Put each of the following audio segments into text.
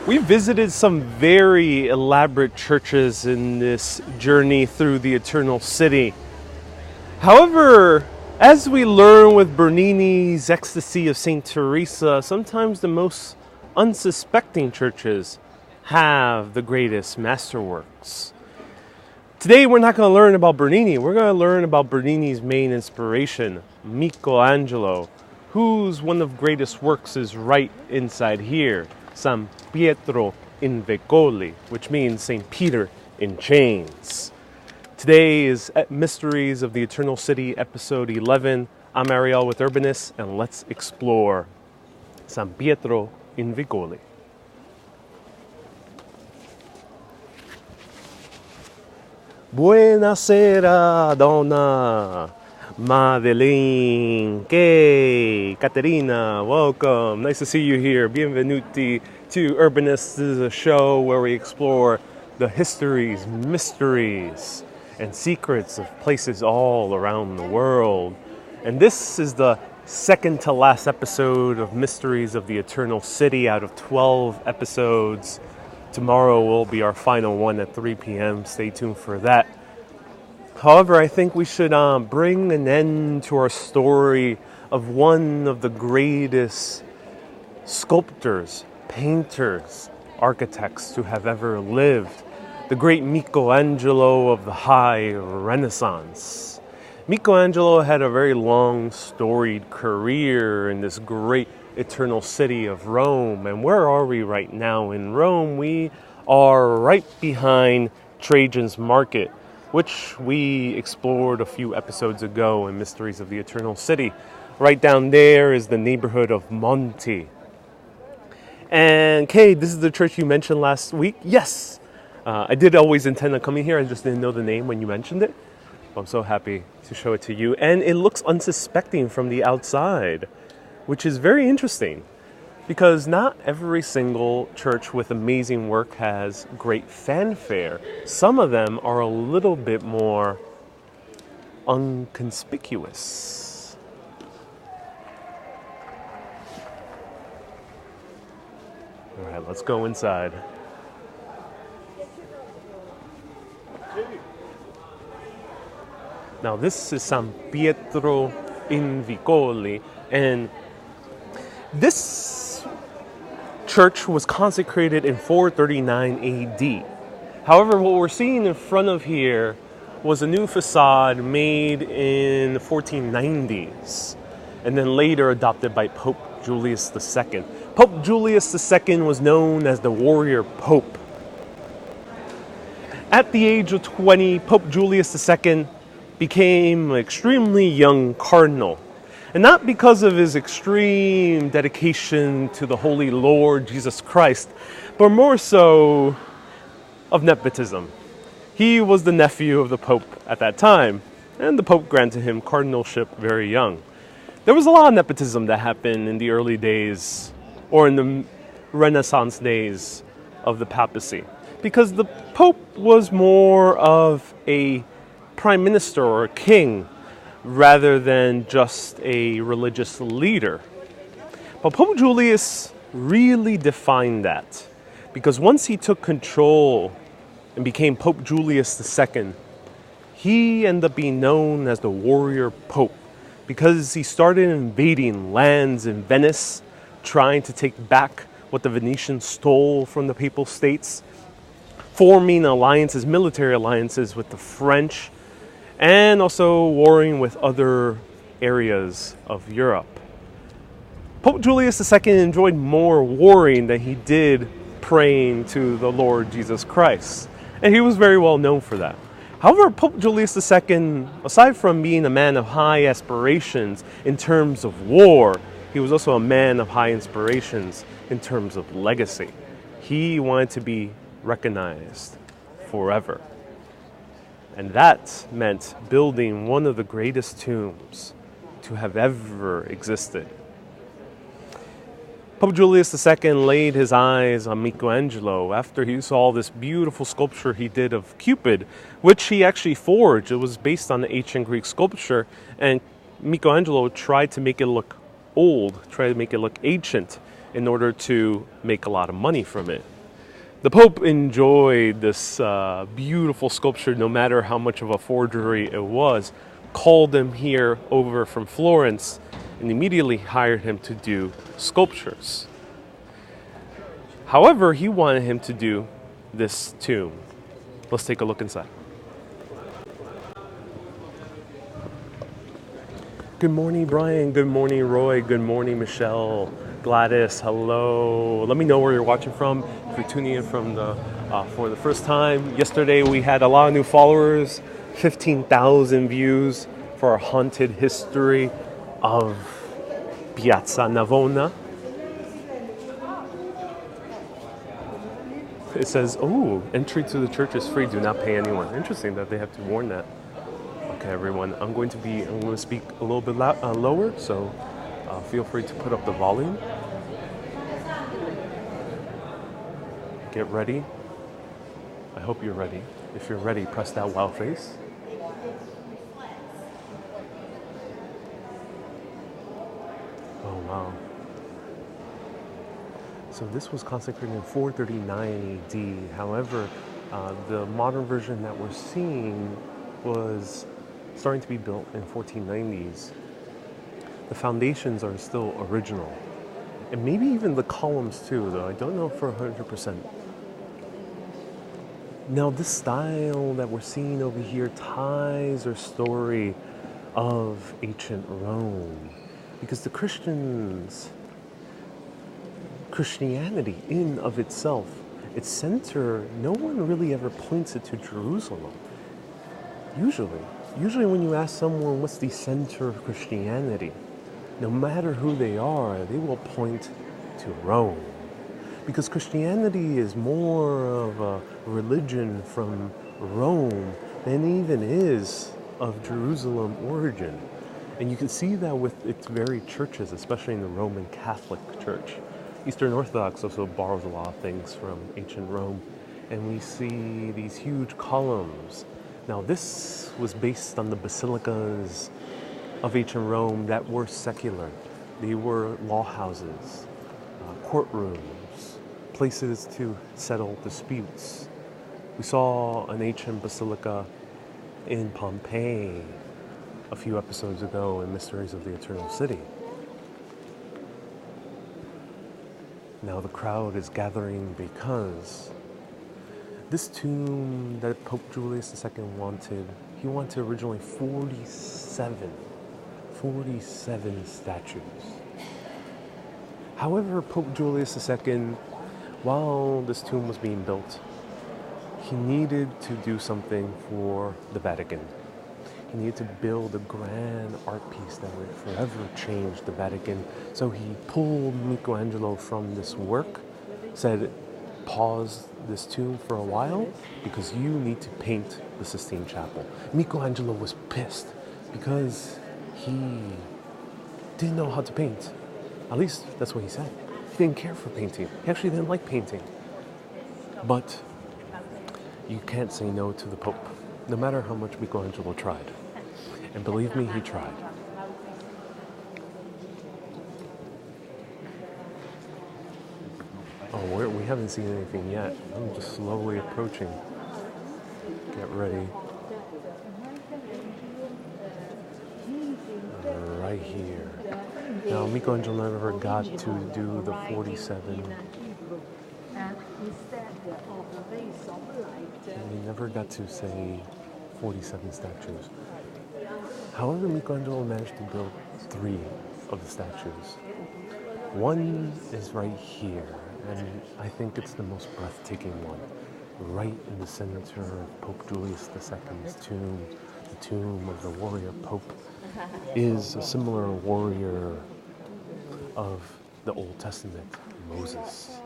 We visited some very elaborate churches in this journey through the Eternal City. However, as we learn with Bernini's Ecstasy of St. Teresa, sometimes the most unsuspecting churches have the greatest masterworks. Today we're not going to learn about Bernini, we're going to learn about Bernini's main inspiration, Michelangelo, whose one of the greatest works is right inside here, San Pietro in Vincoli, which means St. Peter in chains. Today is Mysteries of the Eternal City, episode 11. I'm Ariel with Urbanist, and let's explore San Pietro in Vincoli. Buonasera, donna. Madeline, Kay, Caterina, welcome. Nice to see you here. Bienvenuti to Urbanist. This is a show where we explore the histories, mysteries, and secrets of places all around the world. And this is the second to last episode of Mysteries of the Eternal City out of 12 episodes. Tomorrow will be our final one at 3 p.m. Stay tuned for that. However, I think we should bring an end to our story of one of the greatest sculptors, painters, architects to have ever lived, the great Michelangelo of the High Renaissance. Michelangelo had a very long, storied career in this great eternal city of Rome. And where are we right now in Rome? We are right behind Trajan's Market, which we explored a few episodes ago in Mysteries of the Eternal City. Right down there is the neighborhood of Monte. And Kay, this is the church you mentioned last week? Yes! I did always intend on coming here, I just didn't know the name when you mentioned it. I'm so happy to show it to you. And it looks unsuspecting from the outside, which is very interesting. Because not every single church with amazing work has great fanfare. Some of them are a little bit more inconspicuous. All right, let's go inside. Now this is San Pietro in Vincoli, and this church was consecrated in 439 AD. However, what we're seeing in front of here was a new facade made in the 1490s and then later adopted by Pope Julius II. Pope Julius II was known as the warrior pope. At the age of 20, Pope Julius II became an extremely young cardinal. And not because of his extreme dedication to the Holy Lord Jesus Christ, but more so of nepotism. He was the nephew of the Pope at that time, and the Pope granted him cardinalship very young. There was a lot of nepotism that happened in the early days, or in the Renaissance days of the papacy, because the Pope was more of a prime minister or a king, rather than just a religious leader. But Pope Julius really defined that, because once he took control and became Pope Julius II, he ended up being known as the warrior pope, because he started invading lands in Venice, trying to take back what the Venetians stole from the Papal States, forming alliances, military alliances with the French, and also warring with other areas of Europe. Pope Julius II enjoyed more warring than he did praying to the Lord Jesus Christ, and he was very well known for that. However, Pope Julius II, aside from being a man of high aspirations in terms of war, he was also a man of high inspirations in terms of legacy. He wanted to be recognized forever. And that meant building one of the greatest tombs to have ever existed. Pope Julius II laid his eyes on Michelangelo after he saw this beautiful sculpture he did of Cupid, which he actually forged. It was based on the ancient Greek sculpture, and Michelangelo tried to make it look old, tried to make it look ancient in order to make a lot of money from it. The Pope enjoyed this beautiful sculpture, no matter how much of a forgery it was, called him here over from Florence, and immediately hired him to do sculptures. However, he wanted him to do this tomb. Let's take a look inside. Good morning, Brian. Good morning, Roy. Good morning, Michelle. Gladys, hello. Let me know where you're watching from. If you're tuning in from for the first time. Yesterday we had a lot of new followers, 15,000 views for our haunted history of Piazza Navona. It says, oh, entry to the church is free, do not pay anyone. Interesting that they have to warn that. Okay, everyone, I'm going to speak a little bit lower, so feel free to put up the volume. Get ready. I hope you're ready. If you're ready, press that wow face. Oh, wow. So this was consecrated in 439 AD. However, the modern version that we're seeing was starting to be built in 1490s. The foundations are still original. And maybe even the columns too, though I don't know for 100%. Now this style that we're seeing over here ties our story of ancient Rome. Because the Christianity in of itself, its center, no one really ever points it to Jerusalem. Usually when you ask someone what's the center of Christianity, no matter who they are, they will point to Rome. Because Christianity is more of a religion from Rome than even is of Jerusalem origin. And you can see that with its very churches, especially in the Roman Catholic Church. Eastern Orthodox also borrows a lot of things from ancient Rome. And we see these huge columns. Now this was based on the basilicas of ancient Rome that were secular. They were law houses, courtrooms, places to settle disputes. We saw an ancient basilica in Pompeii a few episodes ago in Mysteries of the Eternal City. Now the crowd is gathering because this tomb that Pope Julius II wanted, he wanted originally 47 statues. However, Pope Julius II, while this tomb was being built, he needed to do something for the Vatican. He needed to build a grand art piece that would forever change the Vatican. So he pulled Michelangelo from this work, said, pause this tomb for a while because you need to paint the Sistine Chapel. Michelangelo was pissed because he didn't know how to paint. At least that's what he said. He didn't care for painting. He actually didn't like painting. But you can't say no to the Pope, no matter how much Michelangelo tried. And believe me, he tried. Oh, we haven't seen anything yet. I'm just slowly approaching. Get ready. Right here. Now, Michelangelo never got to do the 47. He never got to say 47 statues. However, Michelangelo managed to build 3 of the statues. One is right here, and I think it's the most breathtaking one. Right in the center of Pope Julius II's tomb, the tomb of the warrior pope, is a similar warrior of the Old Testament, Moses.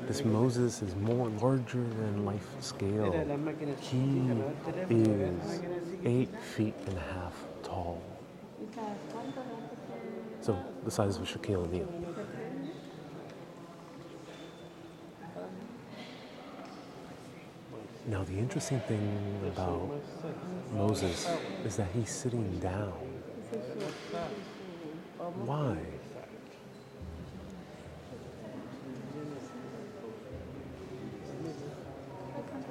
This Moses is more larger than life scale. He is 8.5 feet tall. So the size of Shaquille O'Neal. Now the interesting thing about Moses is that he's sitting down. Why?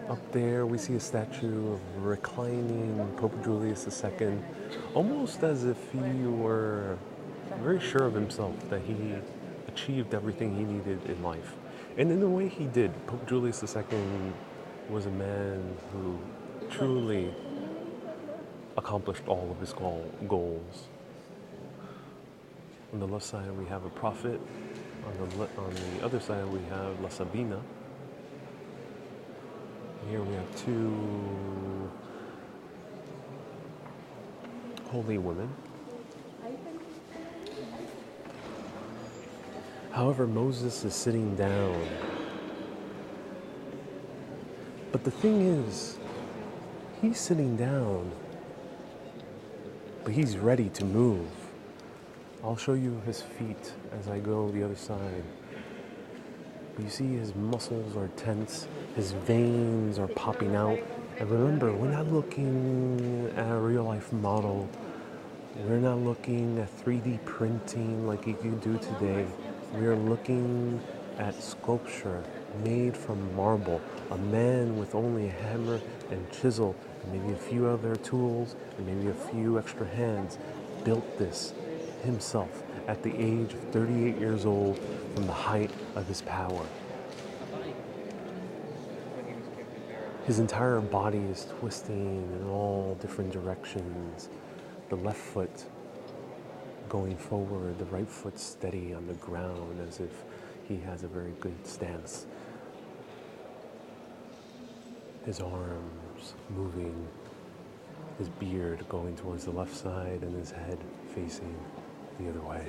Up there, we see a statue of reclining Pope Julius II, almost as if he were very sure of himself that he achieved everything he needed in life. And in a way, he did. Pope Julius II was a man who truly accomplished all of his goals. On the left side, we have a prophet. On the other side, we have La Sabina. Here we have two holy women. However, Moses is sitting down. But the thing is, he's sitting down, but he's ready to move. I'll show you his feet as I go the other side. You see his muscles are tense, his veins are popping out. And remember, we're not looking at a real life model. We're not looking at 3D printing like you can do today. We're looking at sculpture made from marble. A man with only a hammer and chisel and maybe a few other tools and maybe a few extra hands built this himself at the age of 38 years old from the height of his power. His entire body is twisting in all different directions. The left foot going forward, the right foot steady on the ground as if he has a very good stance. His arms moving, his beard going towards the left side and his head facing the other way.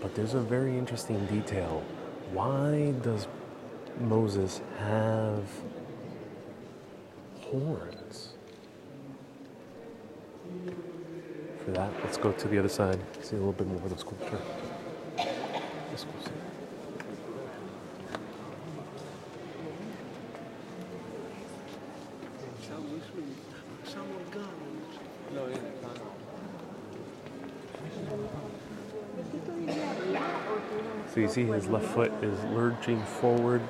But there's a very interesting detail. Why does Moses have horns? For that, let's go to the other side, see a little bit more of the sculpture. Let's go see. So you see his left foot is lurching forward.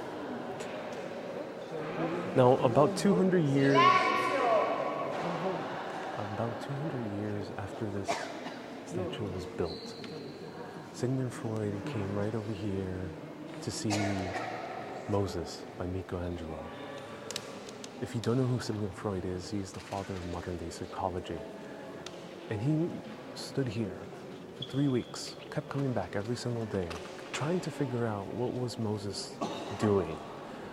Now, about 200 years after this statue was built, Sigmund Freud came right over here to see Moses by Michelangelo. If you don't know who Sigmund Freud is, he's the father of modern day psychology. And he stood here for 3 weeks, kept coming back every single day, trying to figure out what was Moses doing.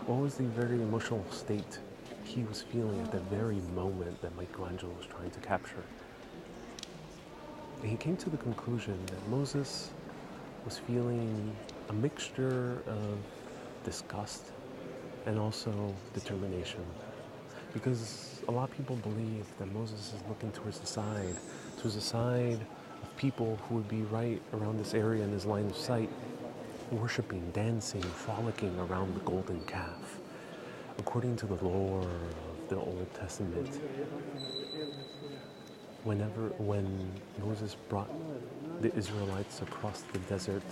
What was the very emotional state he was feeling at the very moment that Michelangelo was trying to capture. And he came to the conclusion that Moses was feeling a mixture of disgust and also determination. Because a lot of people believe that Moses is looking towards the side of people who would be right around this area in his line of sight, worshiping, dancing, frolicking around the golden calf. According to the lore of the Old Testament, when Moses brought the Israelites across the desert,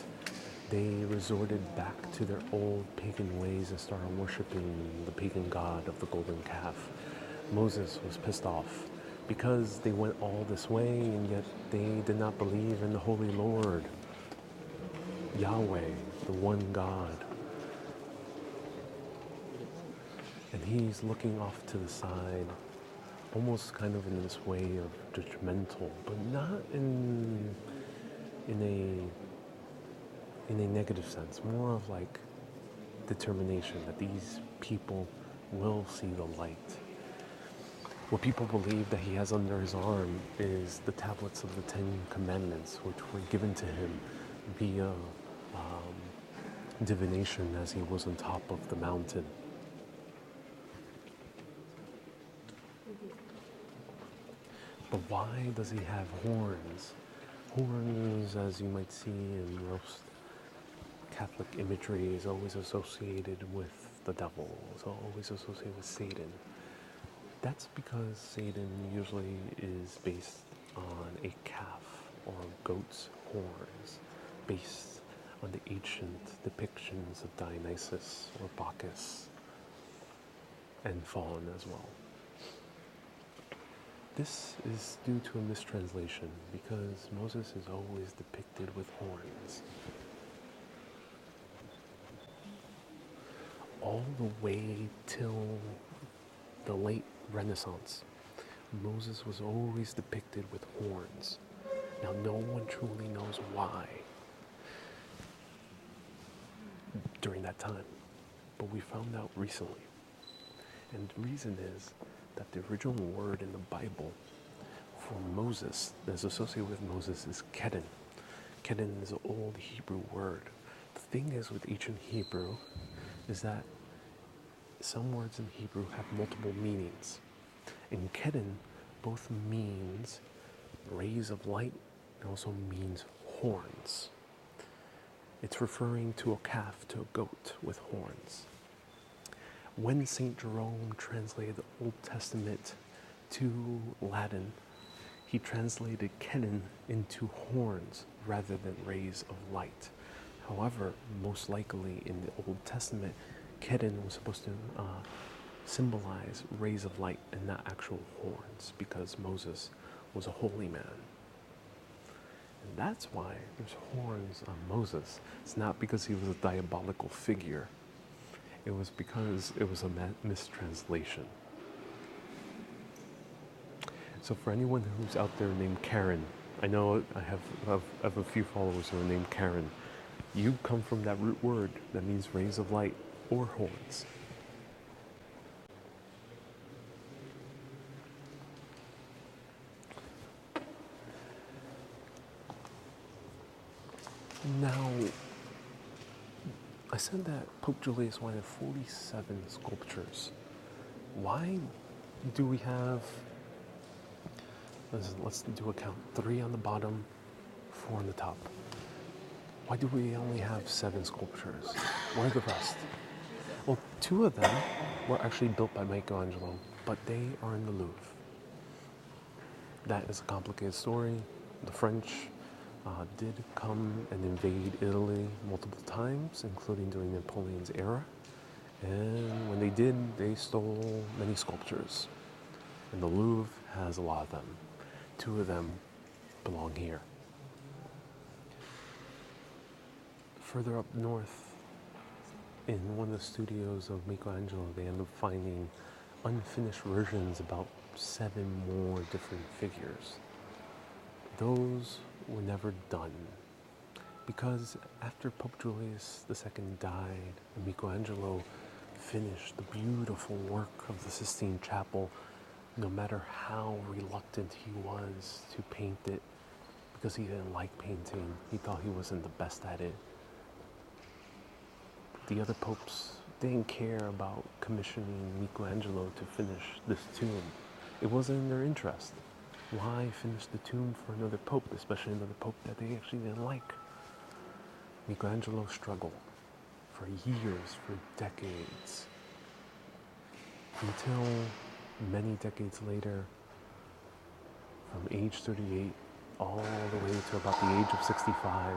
they resorted back to their old pagan ways and started worshiping the pagan god of the golden calf. Moses was pissed off because they went all this way and yet they did not believe in the Holy Lord, Yahweh, the one God. And he's looking off to the side, almost kind of in this way of judgmental, but not in a negative sense, more of like determination that these people will see the light. What people believe that he has under his arm is the tablets of the Ten Commandments, which were given to him via divination as he was on top of the mountain. But why does he have horns? Horns, as you might see in most Catholic imagery, is always associated with the devil, is always associated with Satan. That's because Satan usually is based on a calf or a goat's horns, based on the ancient depictions of Dionysus or Bacchus and Fawn as well. This is due to a mistranslation because Moses is always depicted with horns. All the way till the late Renaissance, Moses was always depicted with horns. Now, no one truly knows why during that time, but we found out recently. And the reason is that the original word in the Bible for Moses, that's associated with Moses, is Kedon. Kedon is an old Hebrew word. The thing is with ancient Hebrew is that some words in Hebrew have multiple meanings. And Kedon both means rays of light and also means horns. It's referring to a calf, to a goat with horns. When St. Jerome translated the Old Testament to Latin, he translated Kedon into horns rather than rays of light. However, most likely in the Old Testament, Kedon was supposed to symbolize rays of light and not actual horns, because Moses was a holy man. And that's why there's horns on Moses. It's not because he was a diabolical figure. It was because it was a mistranslation. So for anyone who's out there named Karen, I know I have a few followers who are named Karen. You come from that root word that means rays of light or horns. Now, I said that Pope Julius wanted 47 sculptures. Why do we have, let's do a count, 3 on the bottom, 4 on the top? Why do we only have 7 sculptures? Where are the rest? Well, 2 of them were actually built by Michelangelo, but they are in the Louvre. That is a complicated story. The French did come and invade Italy multiple times, including during Napoleon's era. And when they did, they stole many sculptures. And the Louvre has a lot of them. 2 of them belong here. Further up north, in one of the studios of Michelangelo, they end up finding unfinished versions, about 7 more different figures. Those were never done because after Pope Julius II died and Michelangelo finished the beautiful work of the Sistine Chapel, no matter how reluctant he was to paint it, because he didn't like painting, he thought he wasn't the best at it. The other popes didn't care about commissioning Michelangelo to finish this tomb. It wasn't in their interest. Why finish the tomb for another pope, especially another pope that they actually didn't like? Michelangelo struggled for years, for decades, until many decades later, from age 38 all the way to about the age of 65,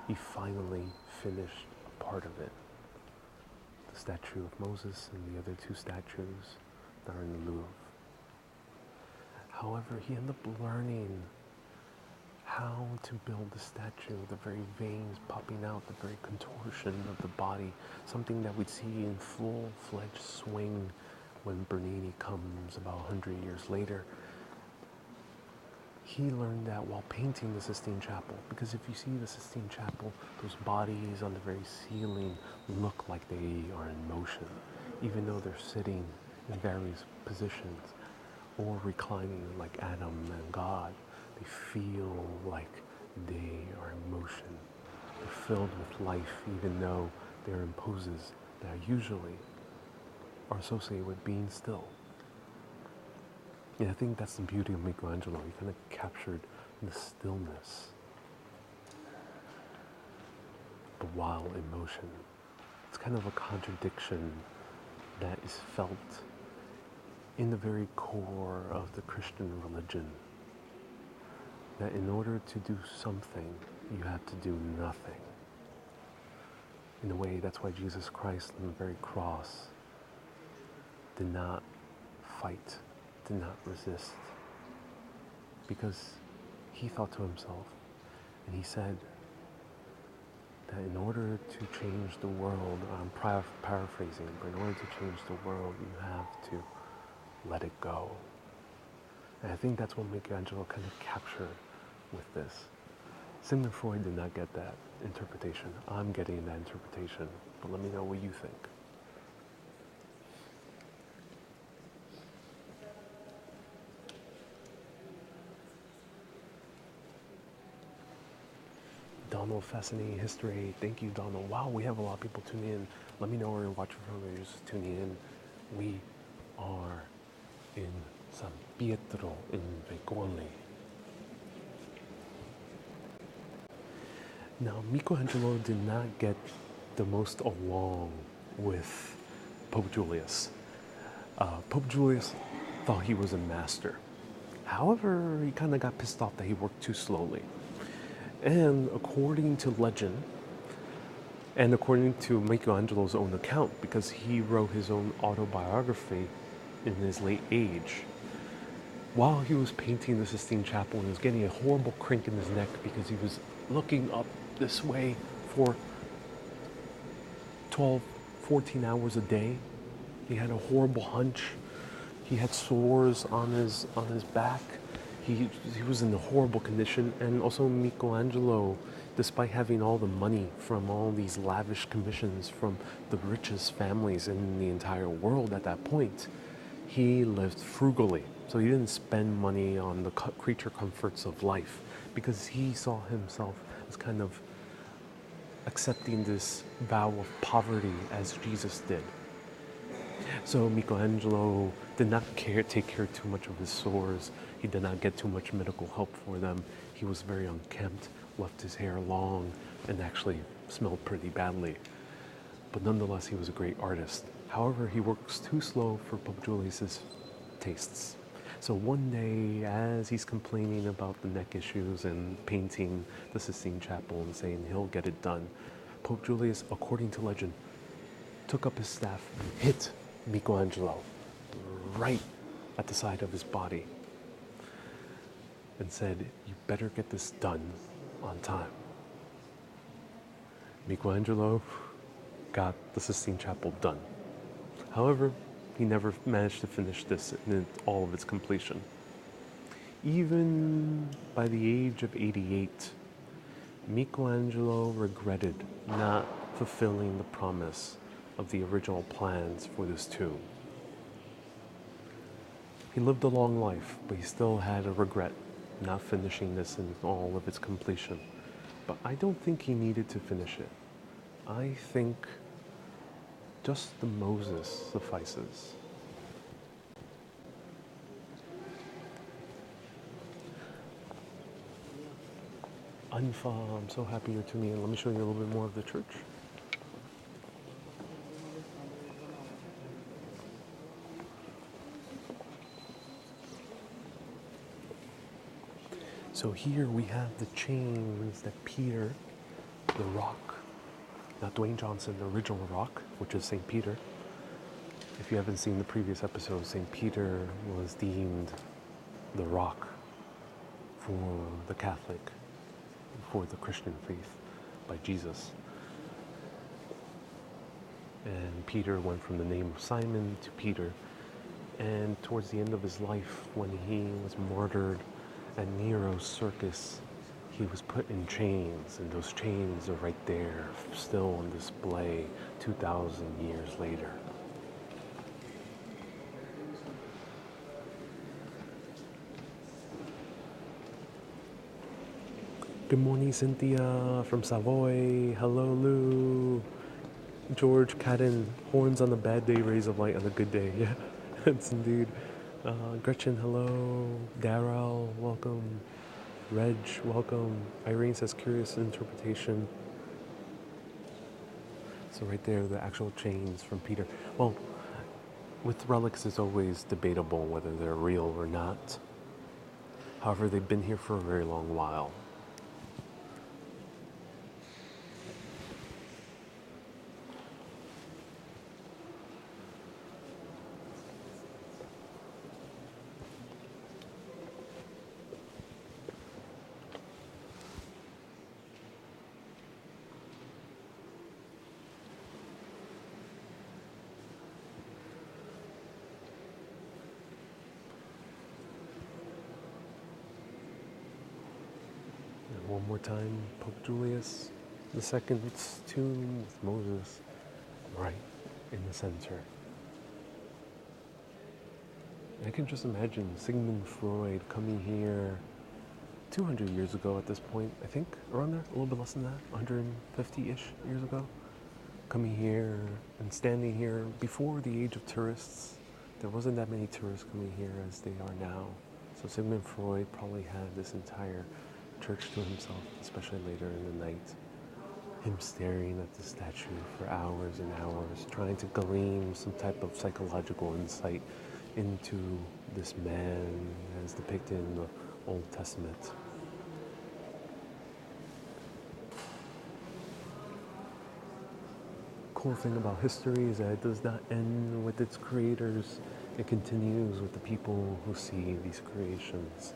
he finally finished a part of it. The statue of Moses and the other 2 statues that are in the Louvre. However, he ended up learning how to build the statue, the very veins popping out, the very contortion of the body, something that we'd see in full-fledged swing when Bernini comes about 100 years later. He learned that while painting the Sistine Chapel, because if you see the Sistine Chapel, those bodies on the very ceiling look like they are in motion, even though they're sitting in various positions or reclining like Adam and God. They feel like they are in motion. They're filled with life, even though they're in poses that usually are associated with being still. And I think that's the beauty of Michelangelo. He kind of captured the stillness, but while in motion. It's kind of a contradiction that is felt in the very core of the Christian religion. That in order to do something, you have to do nothing. In a way, that's why Jesus Christ on the very cross did not fight, did not resist, because he thought to himself, and he said that in order to change the world, I'm paraphrasing, but in order to change the world, you have to let it go. And I think that's what Michelangelo kind of captured with this. Sigmund Freud did not get that interpretation. I'm getting that interpretation, but let me know what you think. Donald, fascinating history. Thank you, Donald. Wow, we have a lot of people tuning in. Let me know where you're watching from, or you're just tuning in. We are in San Pietro in Vincoli. Now, Michelangelo did not get the most along with Pope Julius. Pope Julius thought he was a master. However, he kind of got pissed off that he worked too slowly. And according to legend, and according to Michelangelo's own account, because he wrote his own autobiography in his late age, while he was painting the Sistine Chapel, he was getting a horrible crank in his neck because he was looking up this way for 12, 14 hours a day. He had a horrible hunch. He had sores on his back. He was in a horrible condition. And also Michelangelo, despite having all the money from all these lavish commissions from the richest families in the entire world at that point, he lived frugally. So he didn't spend money on the creature comforts of life because he saw himself as kind of accepting this vow of poverty as Jesus did. So Michelangelo did not take care too much of his sores. He did not get too much medical help for them. He was very unkempt, left his hair long, and actually smelled pretty badly. But nonetheless, he was a great artist. However, he works too slow for Pope Julius's tastes. So one day, as he's complaining about the neck issues and painting the Sistine Chapel and saying he'll get it done, Pope Julius, according to legend, took up his staff and hit Michelangelo right at the side of his body and said, "You better get this done on time." Michelangelo got the Sistine Chapel done. However, he never managed to finish this in all of its completion. Even by the age of 88, Michelangelo regretted not fulfilling the promise of the original plans for this tomb. He lived a long life, but he still had a regret not finishing this in all of its completion. But I don't think he needed to finish it. I think just the Moses suffices. Anfa, I'm so happy you're tuning in. Let me show you a little bit more of the church. So here we have the chains that Peter, the rock, not Dwayne Johnson, the original rock, which is St. Peter. If you haven't seen the previous episode, St. Peter was deemed the rock for the Catholic, for the Christian faith by Jesus. And Peter went from the name of Simon to Peter. And towards the end of his life, when he was martyred at Nero's circus, he was put in chains, and those chains are right there, still on display 2,000 years later. Good morning, Cynthia from Savoy. Hello, Lou. George Cadden, horns on a bad day, rays of light on a good day. Yeah, that's indeed. Gretchen, hello. Darrell, welcome. Reg, welcome. Irene says curious interpretation. So right there, the actual chains from Peter. Well, with relics, it's always debatable whether they're real or not. However, they've been here for a very long while. one more time, Pope Julius II's tomb with Moses right in the center. I can just imagine Sigmund Freud coming here 200 years ago at this point, I think, around there, a little bit less than that, 150-ish years ago, coming here and standing here before the age of tourists. There wasn't that many tourists coming here as they are now. So Sigmund Freud probably had this entire church to himself, especially later in the night. Him staring at the statue for hours and hours, trying to glean some type of psychological insight into this man as depicted in the Old Testament. Cool thing about history is that it does not end with its creators. It continues with the people who see these creations.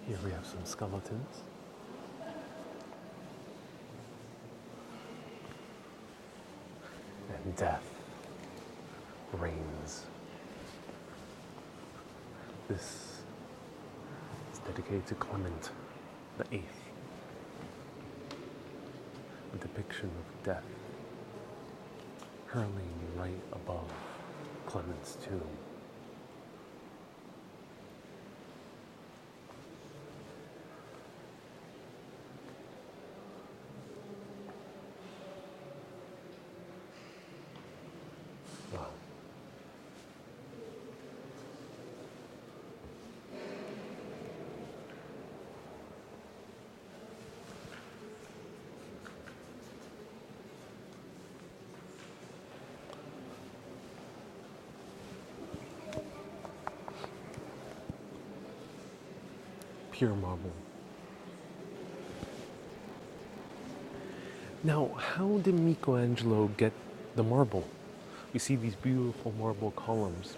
Here we have some skeletons. And death reigns. This is dedicated to Clement the Eighth. A depiction of death hurling right above Clement's tomb. Pure marble. Now, how did Michelangelo get the marble? You see these beautiful marble columns.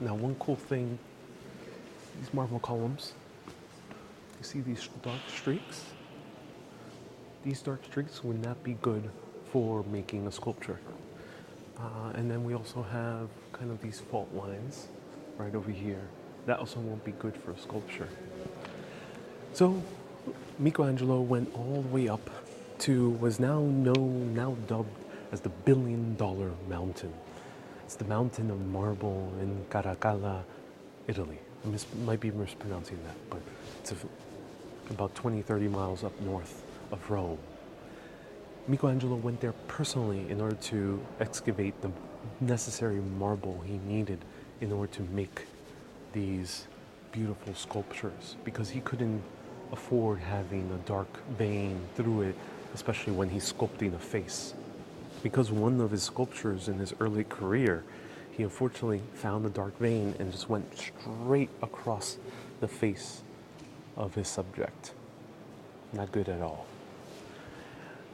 Now, one cool thing, these marble columns, you see these dark streaks? These dark streaks would not be good for making a sculpture. And then we also have kind of these fault lines right over here. That also won't be good for a sculpture. So Michelangelo went all the way up to what's now dubbed as the $1 billion mountain. It's the mountain of marble in Caracalla, Italy. I might be mispronouncing that, but it's about 20-30 miles up north of Rome. Michelangelo went there personally in order to excavate the necessary marble he needed in order to make these beautiful sculptures, because he couldn't afford having a dark vein through it, especially when he's sculpting a face. Because one of his sculptures in his early career, he unfortunately found a dark vein and just went straight across the face of his subject. Not good at all.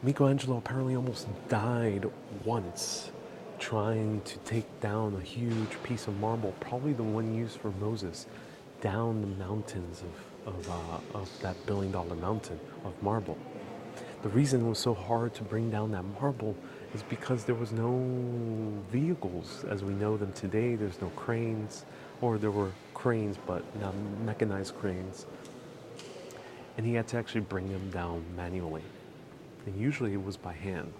Michelangelo apparently almost died once trying to take down a huge piece of marble, probably the one used for Moses, down the mountains of that $1 billion mountain of marble. The reason it was so hard to bring down that marble is because there was no vehicles as we know them today. There's no cranes, or there were cranes but not mechanized cranes. And he had to actually bring them down manually. And usually it was by hand.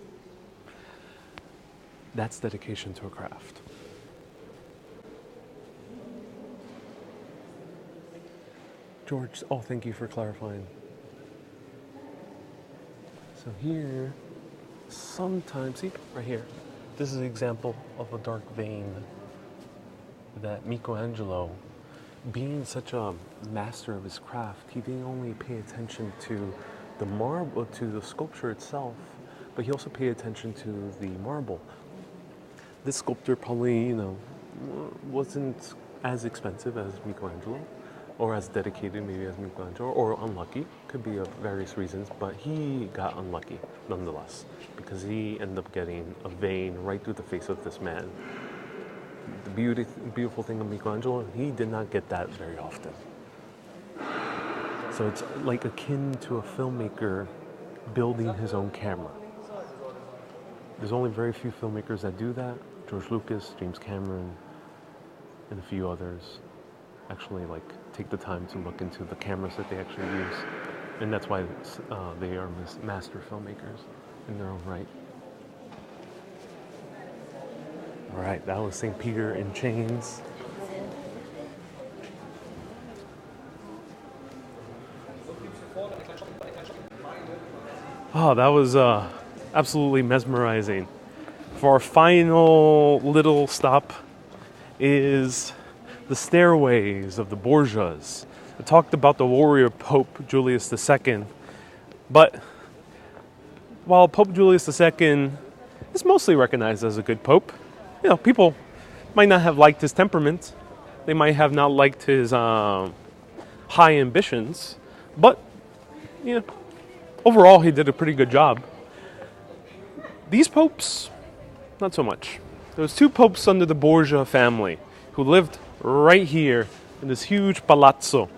That's dedication to a craft. George, thank you for clarifying. So here, sometimes, see, right here, this is an example of a dark vein that Michelangelo, being such a master of his craft, he didn't only pay attention to the marble, to the sculpture itself, but he also paid attention to the marble. This sculptor probably, wasn't as expensive as Michelangelo, or as dedicated maybe as Michelangelo, or unlucky, could be of various reasons, but he got unlucky nonetheless, because he ended up getting a vein right through the face of this man. the beautiful thing of Michelangelo, he did not get that very often. So it's like akin to a filmmaker building his own camera. There's only very few filmmakers that do that. George Lucas, James Cameron, and a few others actually like take the time to look into the cameras that they actually use. And that's why they are master filmmakers in their own right. All right, that was St. Peter in Chains. Oh, that was absolutely mesmerizing. For our final little stop is the stairways of the Borgias. I talked about the warrior Pope Julius II, but while Pope Julius II is mostly recognized as a good pope, people might not have liked his temperament. They might have not liked his high ambitions, but overall he did a pretty good job. These popes, not so much. There was two popes under the Borgia family who lived right here in this huge palazzo.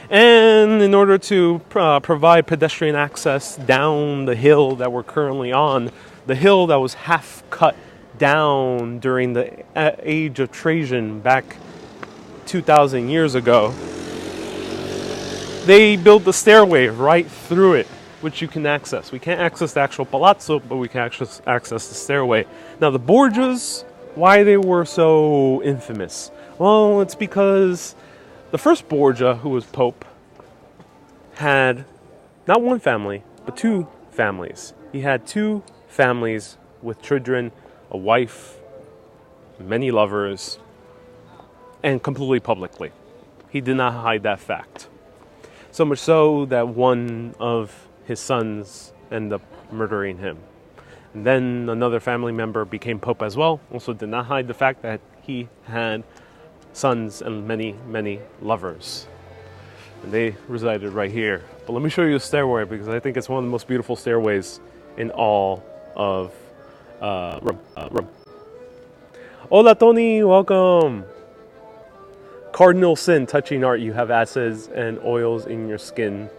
And in order to provide pedestrian access down the hill that we're currently on, the hill that was half cut down during the age of Trajan back 2,000 years ago, they built the stairway right through it, which you can access. We can't access the actual palazzo, but we can access the stairway. Now, the Borgias, why they were so infamous? Well, it's because the first Borgia, who was Pope, had not one family, but two families. He had two families with children, a wife, many lovers, and completely publicly. He did not hide that fact. So much so that one of his sons ended up murdering him. And then another family member became Pope as well, also did not hide the fact that he had sons and many, many lovers. And they resided right here. But let me show you a stairway because I think it's one of the most beautiful stairways in all of Rome. Hola, Tony, welcome. Cardinal sin, touching art. You have acids and oils in your skin,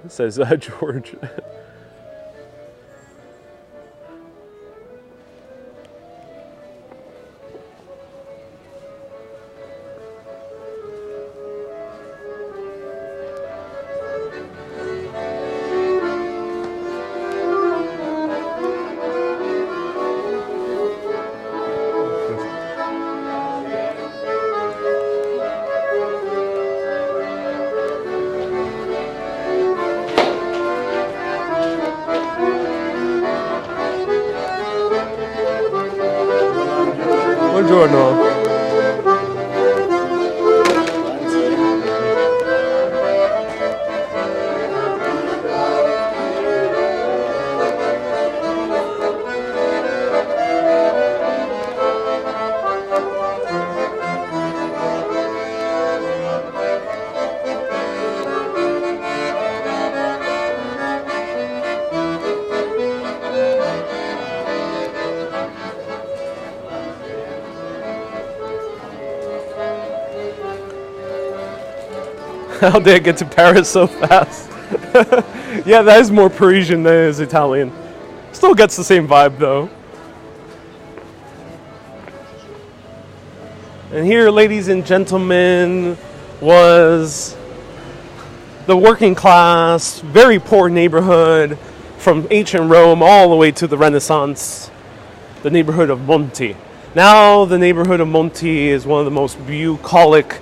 says George. Buongiorno. How did I get to Paris so fast? Yeah, that is more Parisian than it is Italian. Still gets the same vibe though. And here, ladies and gentlemen, was the working class, very poor neighborhood from ancient Rome all the way to the Renaissance, the neighborhood of Monti. Now the neighborhood of Monti is one of the most bucolic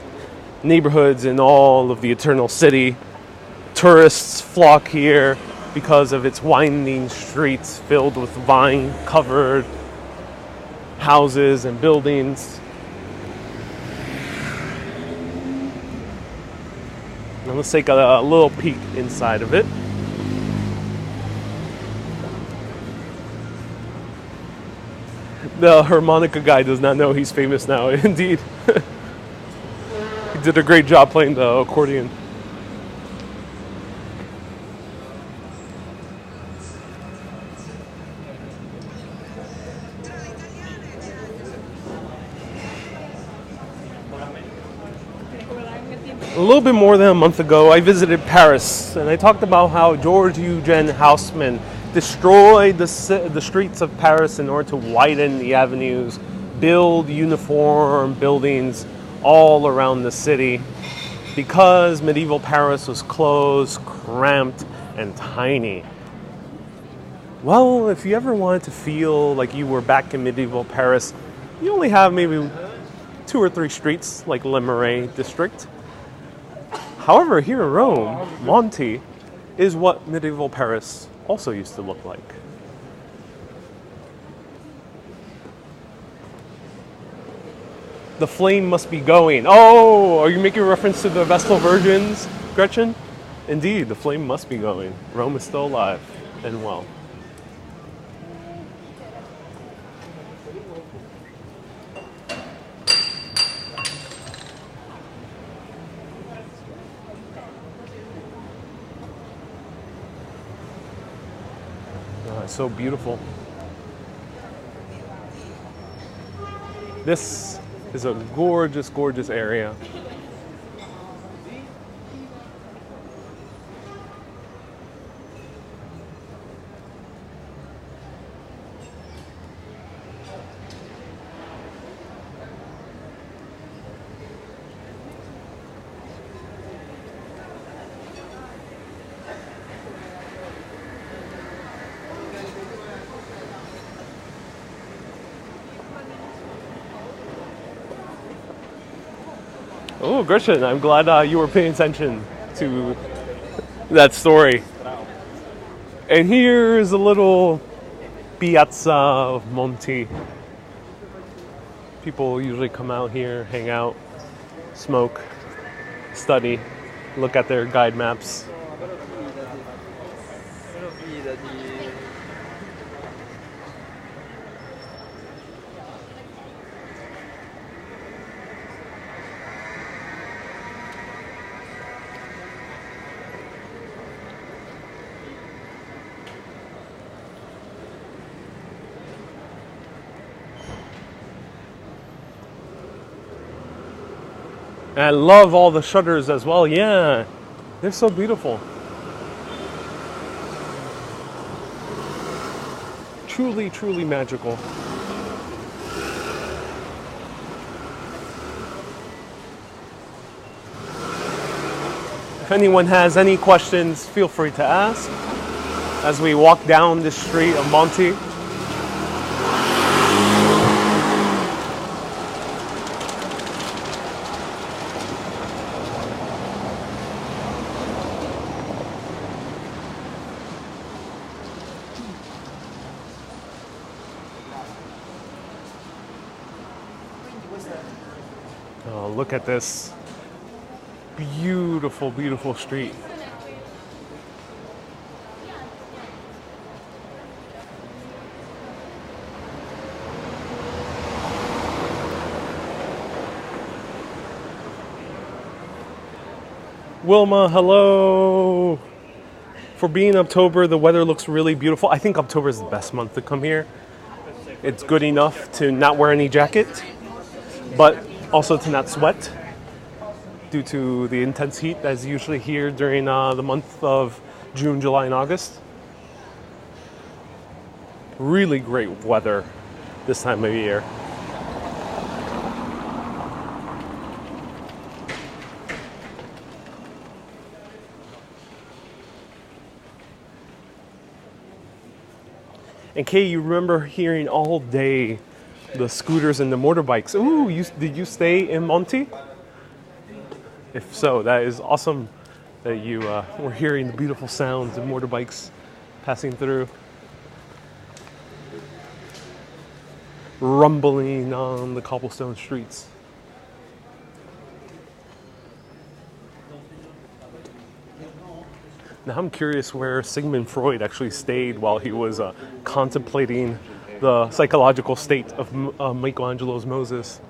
neighborhoods in all of the Eternal City. Tourists flock here because of its winding streets filled with vine-covered houses and buildings. Now let's take a little peek inside of it. The harmonica guy does not know he's famous now, indeed. He did a great job playing the accordion. A little bit more than a month ago, I visited Paris, and I talked about how George Eugene Haussmann destroyed the streets of Paris in order to widen the avenues, build uniform buildings all around the city, because medieval Paris was closed, cramped, and tiny. Well, if you ever wanted to feel like you were back in medieval Paris, you only have maybe 2 or 3 streets like Le Marais district. However, here in Rome, Monte is what medieval Paris also used to look like. The flame must be going. Oh, are you making reference to the Vestal Virgins, Gretchen? Indeed, the flame must be going. Rome is still alive and well. It's so beautiful. This is a gorgeous, gorgeous area. Oh, Gretchen, I'm glad you were paying attention to that story. And here's a little piazza of Monte. People usually come out here, hang out, smoke, study, look at their guide maps. And I love all the shutters as well. Yeah, they're so beautiful. Truly, truly magical. If anyone has any questions, feel free to ask as we walk down the street of Monte. Oh, look at this beautiful, beautiful street. Wilma, hello. For being October, the weather looks really beautiful. I think October is the best month to come here. It's good enough to not wear any jacket, but also to not sweat due to the intense heat that's usually here during the month of June, July, and August. Really great weather this time of year. And Kay, you remember hearing all day the scooters and the motorbikes. Ooh, did you stay in Monte? If so, that is awesome that you were hearing the beautiful sounds of motorbikes passing through. Rumbling on the cobblestone streets. Now I'm curious where Sigmund Freud actually stayed while he was contemplating the psychological state of Michelangelo's Moses.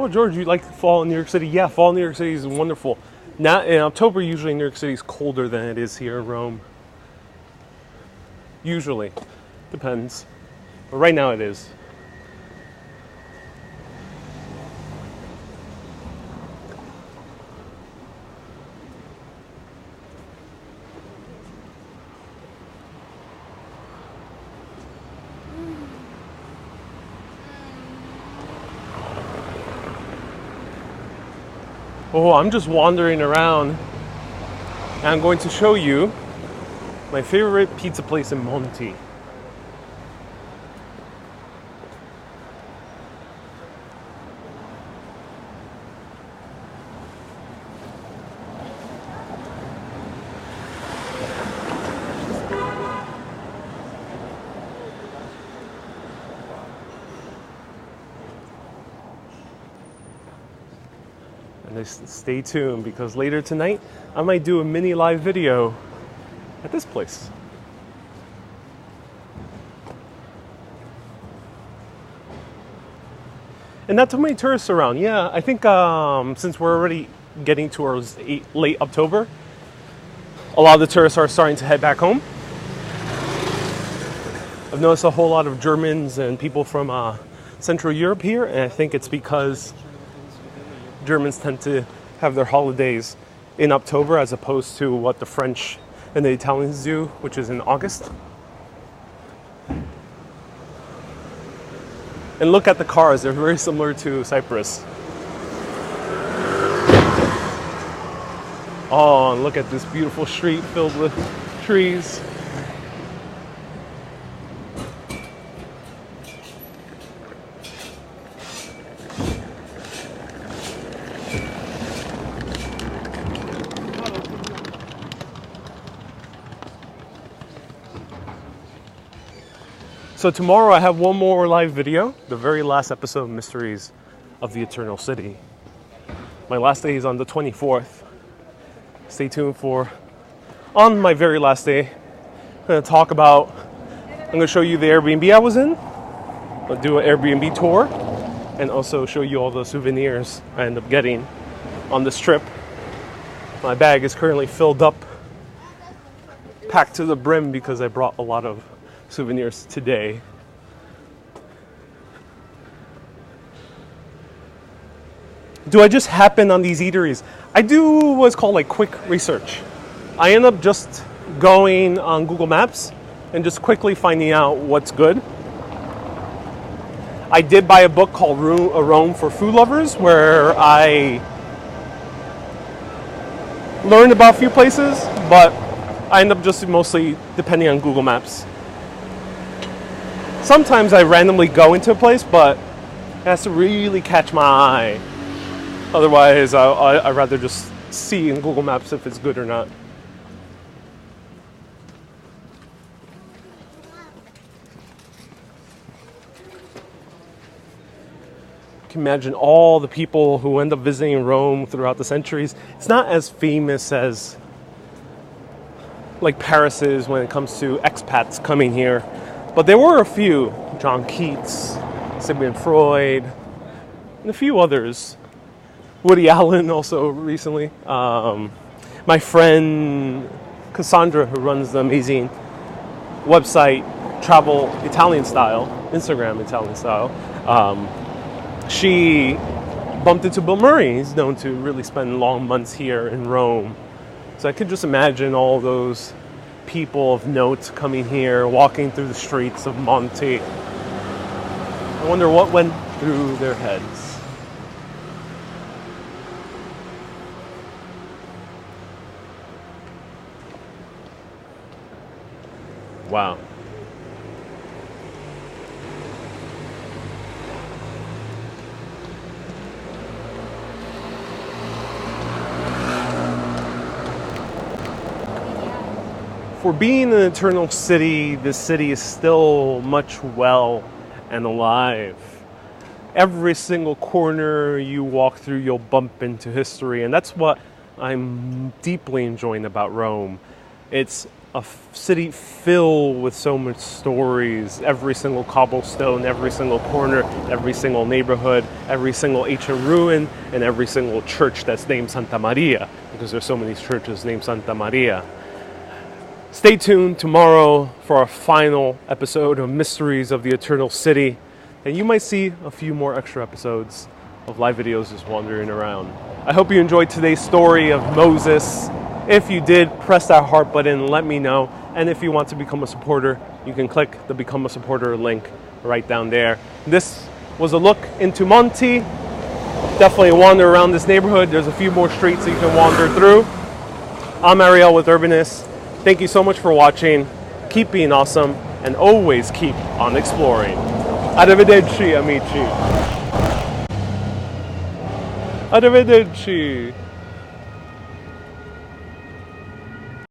Oh, George, you like fall in New York City? Yeah, fall in New York City is wonderful. Now, in October, usually New York City is colder than it is here in Rome. Usually. Depends. But right now it is. Oh, I'm just wandering around, and I'm going to show you my favorite pizza place in Monte. And stay tuned, because later tonight I might do a mini live video at this place. And not too many tourists around. Yeah, I think since we're already getting towards late October, a lot of the tourists are starting to head back home. I've noticed a whole lot of Germans and people from Central Europe here, and I think it's because Germans tend to have their holidays in October as opposed to what the French and the Italians do, which is in August. And look at the cars, they're very similar to Cyprus. Oh, and look at this beautiful street filled with trees. So tomorrow I have one more live video, the very last episode of Mysteries of the Eternal City. My last day is on the 24th. Stay tuned for, on my very last day, I'm going to show you the Airbnb I was in. I'll do an Airbnb tour and also show you all the souvenirs I end up getting on this trip. My bag is currently filled up, packed to the brim, because I brought a lot of souvenirs today. Do I just happen on these eateries? I do what's called like quick research. I end up just going on Google Maps and just quickly finding out what's good. I did buy a book called Rome for Food Lovers, where I learned about a few places, but I end up just mostly depending on Google Maps. Sometimes I randomly go into a place, but it has to really catch my eye. Otherwise, I'd rather just see in Google Maps if it's good or not. You can imagine all the people who end up visiting Rome throughout the centuries. It's not as famous as like Paris is when it comes to expats coming here. But there were a few, John Keats, Sigmund Freud, and a few others. Woody Allen also recently. My friend Cassandra, who runs the amazing website Travel Italian Style, Instagram Italian Style, she bumped into Bill Murray. He's known to really spend long months here in Rome. So I could just imagine all those people of note coming here, walking through the streets of Monte. I wonder what went through their heads. Wow. For being an eternal city, this city is still much well and alive. Every single corner you walk through, you'll bump into history, and that's what I'm deeply enjoying about Rome. It's city filled with so much stories. Every single cobblestone, every single corner, every single neighborhood, every single ancient ruin, and every single church that's named Santa Maria, because there's so many churches named Santa Maria. Stay tuned tomorrow for our final episode of Mysteries of the Eternal City, and you might see a few more extra episodes of live videos just wandering around. I hope you enjoyed today's story of Moses. If you did, press that heart button, let me know. And if you want to become a supporter, you can click the Become a Supporter link right down there. This was a look into Monte. Definitely wander around this neighborhood. There's a few more streets that you can wander through. I'm Ariel with Urbanist. Thank you so much for watching. Keep being awesome and always keep on exploring. Arrivederci, amici. Arrivederci.